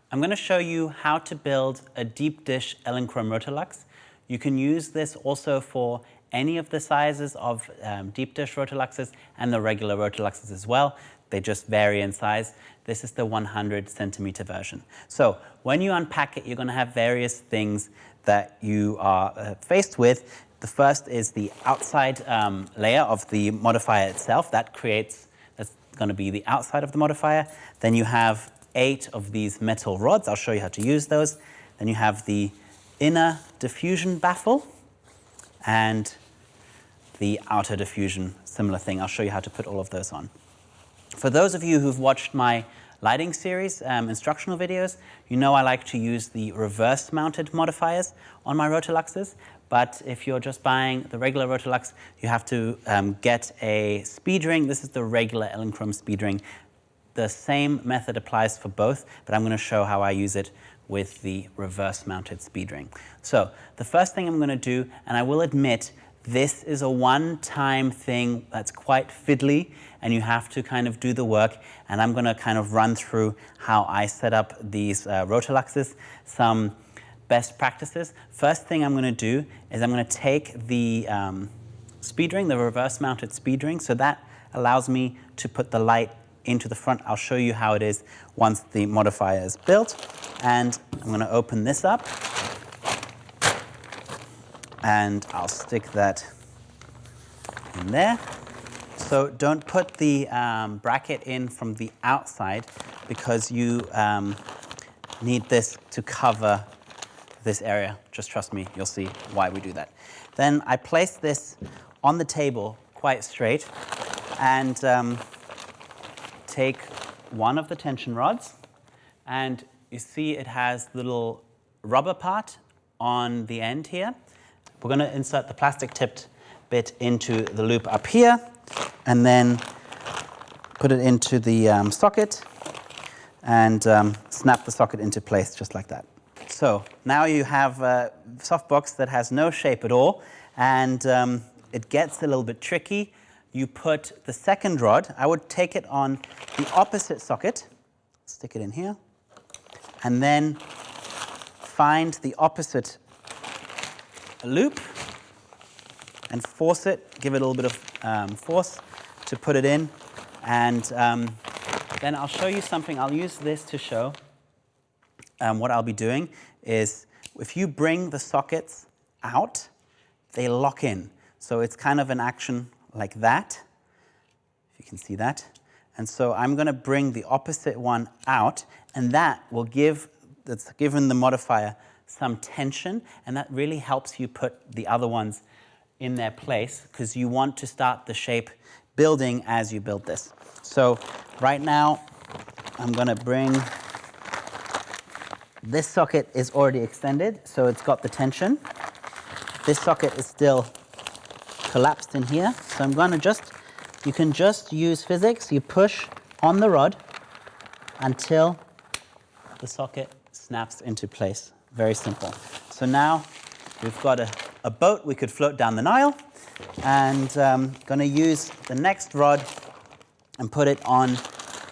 I'm going to show you how to build a deep dish Elinchrom Rotalux. You can use this also for any of the sizes of deep dish Rotaluxes and the regular Rotaluxes as well. They just vary in size. This is the 100 centimeter version. So when you unpack it, you're going to have various things that you are faced with. The first is the outside layer of the modifier itself. That's going to be the outside of the modifier. Then you have 8 of these metal rods. I'll show you how to use those. Then you have the inner diffusion baffle and the outer diffusion, similar thing. I'll show you how to put all of those on. For those of you who've watched my lighting series, instructional videos, you know I like to use the reverse mounted modifiers on my Rotaluxes. But if you're just buying the regular Rotalux, you have to get a speed ring. This is the regular Elinchrom speed ring. The same method applies for both, but I'm going to show how I use it with the reverse mounted speed ring. So the first thing I'm going to do, and I will admit, this is a one-time thing that's quite fiddly, and you have to kind of do the work, and I'm going to kind of run through how I set up these Rotaluxes, some best practices. First thing I'm going to do is I'm going to take the speed ring, the reverse mounted speed ring, so that allows me to put the light into the front. I'll show you how it is once the modifier is built. And I'm going to open this up, and I'll stick that in there. So don't put the bracket in from the outside, because you need this to cover this area. Just trust me, you'll see why we do that. Then I place this on the table quite straight and take one of the tension rods, and you see it has little rubber part on the end here. We're going to insert the plastic tipped bit into the loop up here and then put it into the socket and snap the socket into place just like that. So now you have a softbox that has no shape at all, and it gets a little bit tricky. You put the second rod, I would take it on the opposite socket, stick it in here, and then find the opposite loop and force it, give it a little bit of force to put it in. And then I'll show you something. I'll use this to show what I'll be doing is if you bring the sockets out, they lock in. So it's kind of an action like that, if you can see that. And so I'm going to bring the opposite one out, and that will that's given the modifier some tension, and that really helps you put the other ones in their place, because you want to start the shape building as you build this. So right now, I'm going to bring, this socket is already extended, so it's got the tension. This socket is still collapsed in here, so I'm going to you can just use physics. You push on the rod until the socket snaps into place. Very simple. So now we've got a boat we could float down the Nile, and going to use the next rod and put it on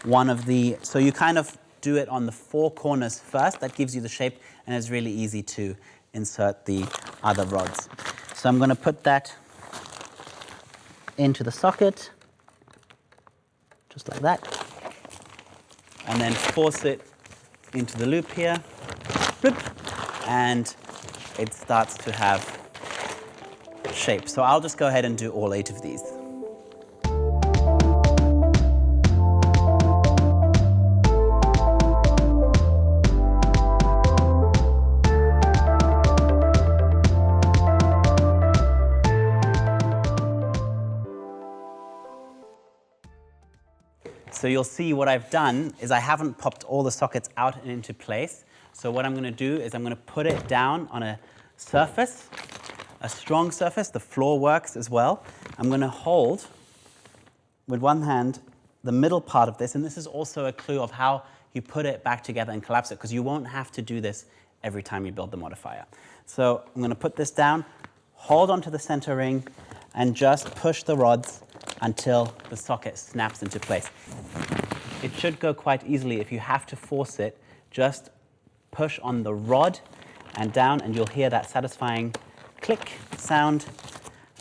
one of the, so you kind of do it on the 4 corners first. That gives you the shape, and it's really easy to insert the other rods. So I'm going to put that into the socket, just like that, and then force it into the loop here, bloop, and it starts to have shape. So I'll just go ahead and do all 8 of these. So you'll see what I've done is I haven't popped all the sockets out and into place. So what I'm going to do is I'm going to put it down on a surface, a strong surface. The floor works as well. I'm going to hold with one hand the middle part of this, and this is also a clue of how you put it back together and collapse it, because you won't have to do this every time you build the modifier. So I'm going to put this down, hold onto the center ring, and just push the rods until the socket snaps into place. It should go quite easily. If you have to force it, just push on the rod and down, and you'll hear that satisfying click sound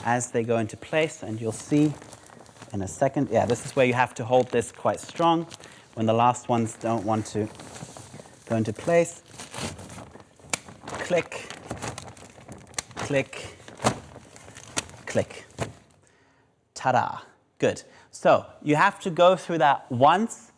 as they go into place. And you'll see in a second, yeah, this is where you have to hold this quite strong when the last ones don't want to go into place. Click, click, click. Ta-da. Good. So you have to go through that once.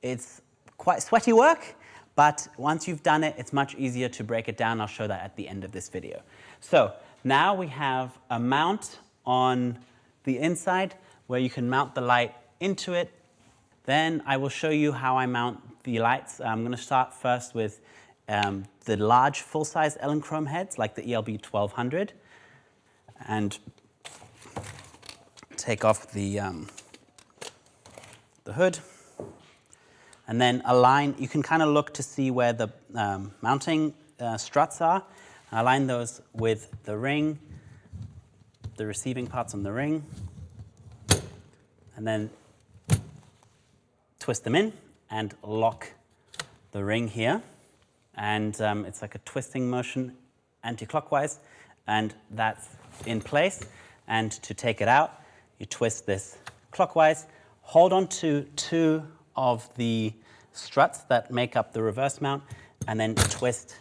It's quite sweaty work, but once you've done it, it's much easier to break it down. I'll show that at the end of this video. So now we have a mount on the inside where you can mount the light into it. Then I will show you how I mount the lights. I'm going to start first with the large full-size Elinchrom heads, like the ELB 1200, and take off the hood, and then align. You can kind of look to see where the mounting struts are. Align those with the ring, the receiving parts on the ring, and then twist them in and lock the ring here. And it's like a twisting motion anti-clockwise, and that's in place. And to take it out, you twist this clockwise, hold on to two of the struts that make up the reverse mount, and then twist,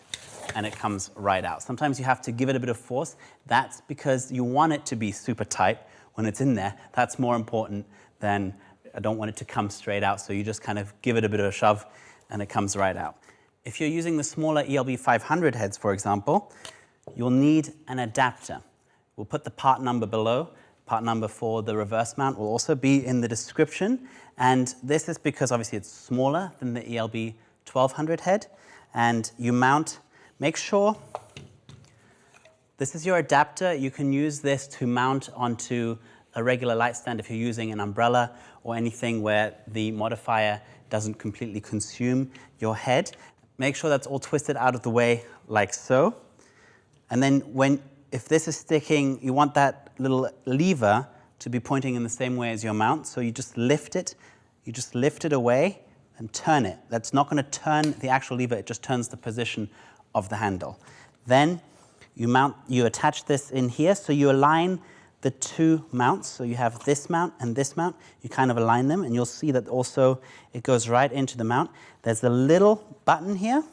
and it comes right out. Sometimes you have to give it a bit of force. That's because you want it to be super tight when it's in there. That's more important than, I don't want it to come straight out, so you just kind of give it a bit of a shove, and it comes right out. If you're using the smaller ELB 500 heads, for example, you'll need an adapter. We'll put the part number below. Part number for the reverse mount will also be in the description. And this is because obviously it's smaller than the ELB 1200 head. And you mount, make sure this is your adapter. You can use this to mount onto a regular light stand if you're using an umbrella or anything where the modifier doesn't completely consume your head. Make sure that's all twisted out of the way like so. And then if this is sticking, you want that little lever to be pointing in the same way as your mount. So you just lift it away and turn it. That's not going to turn the actual lever, it just turns the position of the handle. Then you attach this in here, so you align the two mounts. So you have this mount and this mount. You kind of align them, and you'll see that also it goes right into the mount. There's a little button here.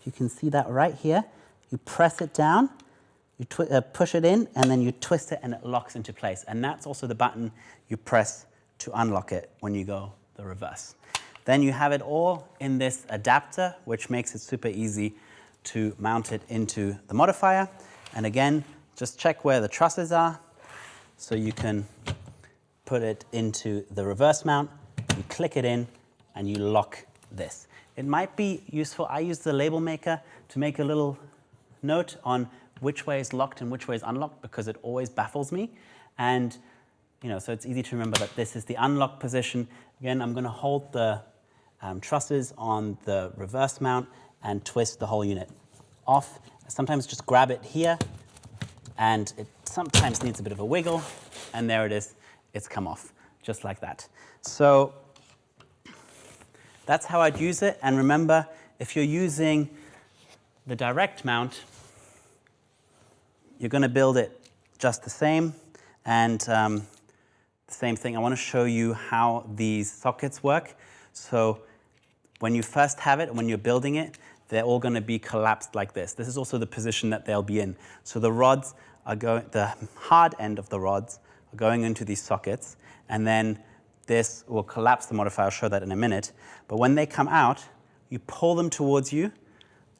You can see that right here. You press it down, you push it in, and then you twist it, and it locks into place. And that's also the button you press to unlock it when you go the reverse. Then you have it all in this adapter, which makes it super easy to mount it into the modifier. And again, just check where the trusses are, so you can put it into the reverse mount, you click it in, and you lock this. It might be useful, I use the label maker to make a little note on which way is locked and which way is unlocked, because it always baffles me. And so it's easy to remember that this is the unlock position. Again, I'm going to hold the trusses on the reverse mount and twist the whole unit off. Sometimes just grab it here, and it sometimes needs a bit of a wiggle, and there it is. It's come off, just like that. So that's how I'd use it. And remember, if you're using the direct mount, you're going to build it just the same. And the same thing, I want to show you how these sockets work. So when you first have it, when you're building it, they're all going to be collapsed like this. This is also the position that they'll be in. So the rods are the hard end of the rods are going into these sockets, and then this will collapse the modifier. I'll show that in a minute. But when they come out, you pull them towards you,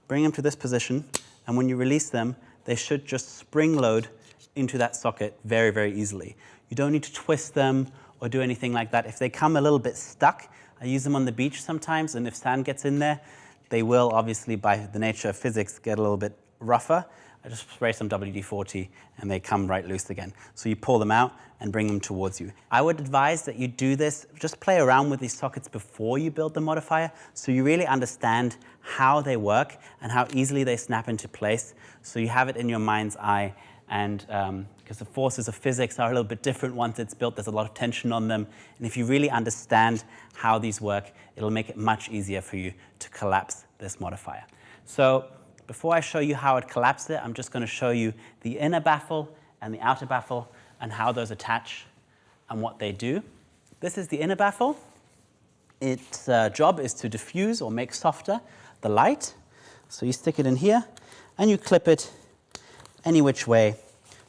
bring them to this position, and when you release them, they should just spring load into that socket very, very easily. You don't need to twist them or do anything like that. If they come a little bit stuck, I use them on the beach sometimes, and if sand gets in there, they will obviously, by the nature of physics, get a little bit rougher. I just spray some WD-40 and they come right loose again. So you pull them out and bring them towards you. I would advise that you do this, just play around with these sockets before you build the modifier, so you really understand how they work and how easily they snap into place, so you have it in your mind's eye and because the forces of physics are a little bit different once it's built. There's a lot of tension on them, and if you really understand how these work, it'll make it much easier for you to collapse this modifier. So before I show you how it collapses it, I'm just going to show you the inner baffle and the outer baffle and how those attach and what they do. This is the inner baffle. Its job is to diffuse or make softer the light. So you stick it in here, and you clip it any which way.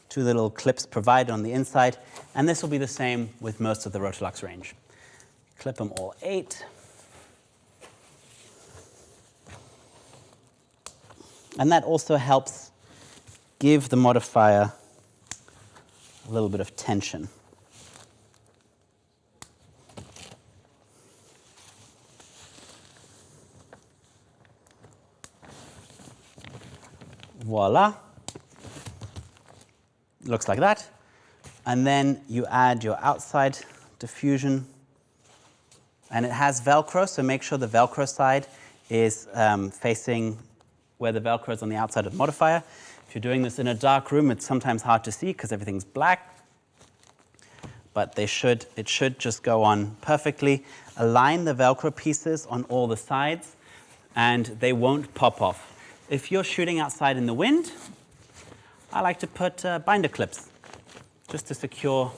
2 little clips provided on the inside, and this will be the same with most of the Rotalux range. Clip them all 8. And that also helps give the modifier a little bit of tension. Voila. Looks like that. And then you add your outside diffusion. And it has Velcro, so make sure the Velcro side is facing where the Velcro is on the outside of the modifier. If you're doing this in a dark room, it's sometimes hard to see because everything's black. But it should just go on perfectly. Align the Velcro pieces on all the sides, and they won't pop off. If you're shooting outside in the wind, I like to put binder clips just to secure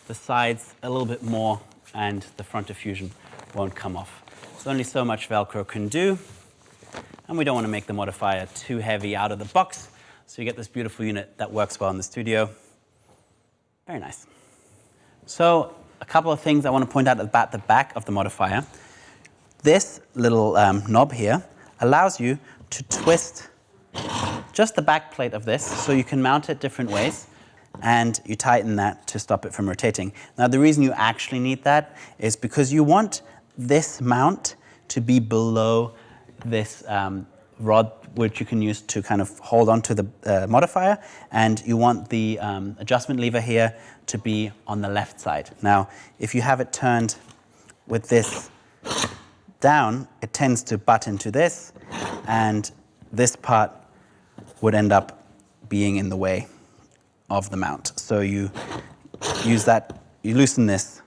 the sides a little bit more, and the front diffusion won't come off. There's only so much Velcro can do, and we don't want to make the modifier too heavy out of the box, so you get this beautiful unit that works well in the studio. Very nice. So a couple of things I want to point out about the back of the modifier. This little knob here allows you to twist just the back plate of this, so you can mount it different ways, and you tighten that to stop it from rotating. Now, the reason you actually need that is because you want this mount to be below this rod, which you can use to kind of hold onto the modifier, and you want the adjustment lever here to be on the left side. Now, if you have it turned with this down, it tends to butt into this, and this part would end up being in the way of the mount. So you use that, you loosen this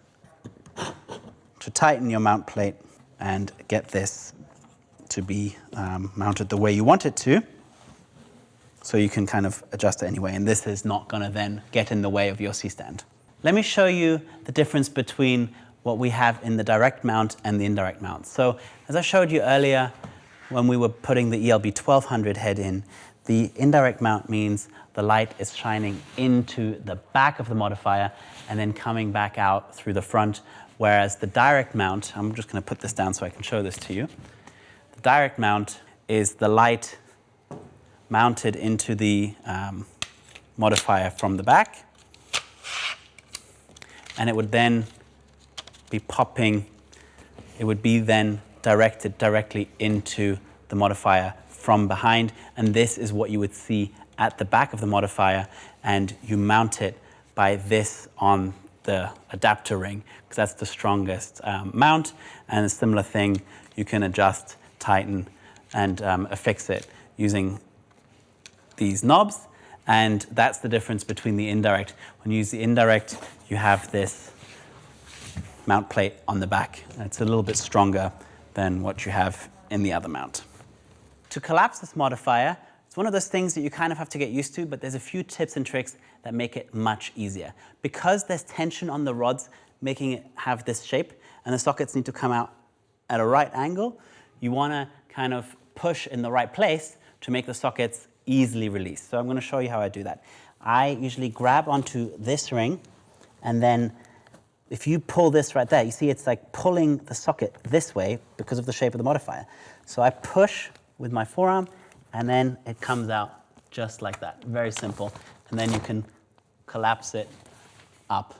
to tighten your mount plate and get this to be mounted the way you want it to. So you can kind of adjust it anyway, and this is not going to then get in the way of your C-stand. Let me show you the difference between what we have in the direct mount and the indirect mount. So as I showed you earlier, when we were putting the ELB 1200 head in, the indirect mount means the light is shining into the back of the modifier and then coming back out through the front, whereas the direct mount, I'm just going to put this down so I can show this to you. The direct mount is the light mounted into the modifier from the back, and it would then be popping, it would be then directed directly into the modifier from behind, and this is what you would see at the back of the modifier, and you mount it by this on the adapter ring, because that's the strongest mount, and a similar thing, you can adjust, tighten, and affix it using these knobs, and that's the difference between the indirect. When you use the indirect, you have this mount plate on the back. It's a little bit stronger than what you have in the other mount. To collapse this modifier, it's one of those things that you kind of have to get used to, but there's a few tips and tricks that make it much easier. Because there's tension on the rods making it have this shape, and the sockets need to come out at a right angle, you want to kind of push in the right place to make the sockets easily release. So I'm going to show you how I do that. I usually grab onto this ring, and then if you pull this right there, you see it's like pulling the socket this way because of the shape of the modifier. So I push with my forearm, and then it comes out just like that. Very simple. And then you can collapse it up,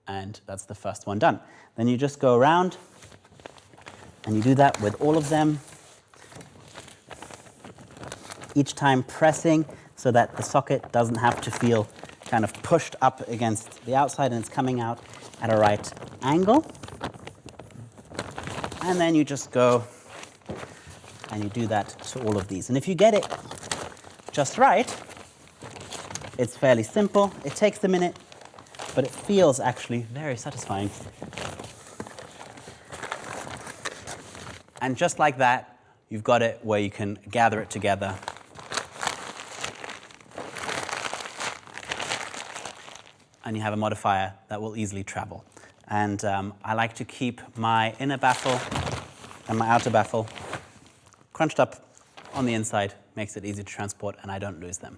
and that's the first one done. Then you just go around, and you do that with all of them, each time pressing so that the socket doesn't have to feel kind of pushed up against the outside, and it's coming out at a right angle. And then you just go and you do that to all of these. And if you get it just right, It's fairly simple. It takes a minute, but it feels actually very satisfying. And just like that, you've got it where you can gather it together. And you have a modifier that will easily travel. And I like to keep my inner baffle and my outer baffle crunched up on the inside. Makes it easy to transport, and I don't lose them.